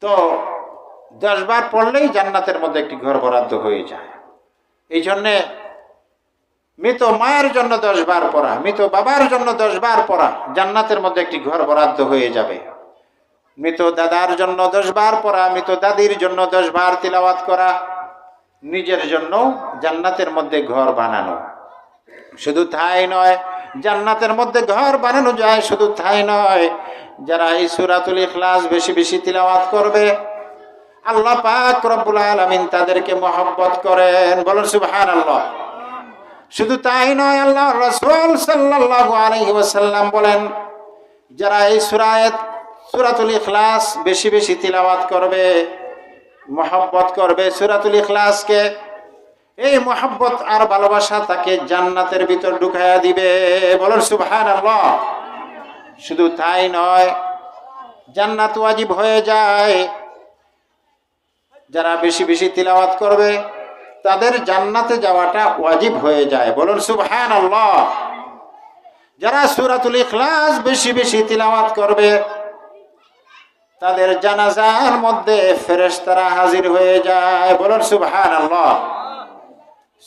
তো 10 বার পড়লেই জান্নাতের মধ্যে একটি ঘর বরাদ্দ হয়ে যায়। এই জন্যে মৃত মায়ের জন্য 10 বার পড়া, মৃত বাবার জন্য 10 বার পড়া, জান্নাতের মধ্যে একটি ঘর বরাদ্দ হয়ে যাবে। মৃত দাদার জন্য 10 বার পড়া, মৃত দাদির জন্য 10 বার তিলাওয়াত করা, নিজের জন্য জান্নাতের মধ্যে ঘর বানানো। শুধু তাই নয়, জান্নাতের মধ্যে ঘর বানানো যায়, শুধু তাই নয়, যারা এই সূরাতুল ইখলাস বেশি বেশি তিলাওয়াত করবে আল্লাহ পাক রব্বুল আলামিন তাদেরকে মহব্বত করেন। বলুন সুবহানাল্লাহ। শুধু তাই নয়, আল্লাহ রাসূল সাল্লাল্লাহু আলাইহি ওয়াসাল্লাম বলেন, যারা এই সূরাতুল ইখলাস বেশি বেশি তিলাওয়াত করবে, মহব্বত করবে সূরাতুল ইখলাসকে, এই মহব্বত আর ভালোবাসা তাকে জান্নাতের ভিতর ঢুকায়া দিবে। বলুন সুবহানাল্লাহ। শুধু তাই নয়, জান্নাত ওয়াজিব হয়ে যায়। যারা বেশি বেশি তিলাওয়াত করবে তাদের জান্নাতে যাওয়াটা ওয়াজিব হয়ে যায়। বলুন সুবহানাল্লাহ। যারা সূরাতুল ইখলাস বেশি বেশি তিলাওয়াত করবে তাদের জানাজার মধ্যে ফেরেশতারা হাজির হয়ে যায়। বলুন সুবহানাল্লাহ।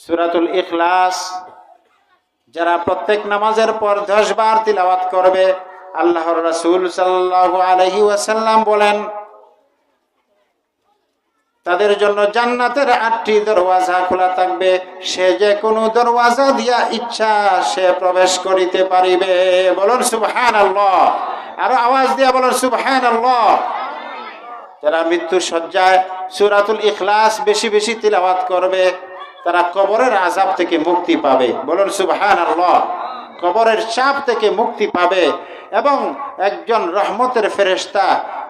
সূরাতুল ইখলাস যারা প্রত্যেক নামাজের পর 10 বার তিলাওয়াত করবে, আল্লাহর রাসূল সাল্লাল্লাহু আলাইহি ওয়াসাল্লাম বলেন, তাদের জন্য জান্নাতের 8টি দরওয়াজা খোলা থাকবে, সে যে কোনো দরওয়াজা দিয়া ইচ্ছা সে প্রবেশ করিতে পারিবে। বলুন সুবহানাল্লাহ। আরো আওয়াজ দিয়া বলুন সুবহানাল্লাহ। যারা মৃত্যুর শয্যায় সূরাতুল ইখলাস বেশি বেশি তিলাওয়াত করবে তারা কবরের আযাব থেকে মুক্তি পাবে। বলুন সুবহানাল্লাহ। কবরের চাপ থেকে মুক্তি পাবে এবং একজন রহমতের ফেরেশতা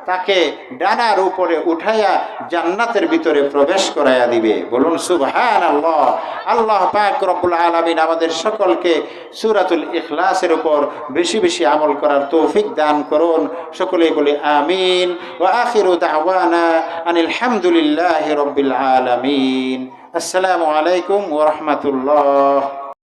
তাকে ডানার উপরে উঠাইয়া জান্নাতের ভিতরে প্রবেশ করাইয়া দিবে। বলুন সুবহানাল্লাহ। আল্লাহ পাক রব্বুল আলামিন আমাদের সকলকে সূরাতুল ইখলাসের উপর বেশি বেশি আমল করার তৌফিক দান করুন। সকলেই বলি আমিন। ওয়া আখিরু দাওয়ানা আনিল হামদুলিল্লাহি রাব্বিল আলামিন। আসসালামু আলাইকুম ওয়া রাহমাতুল্লাহ।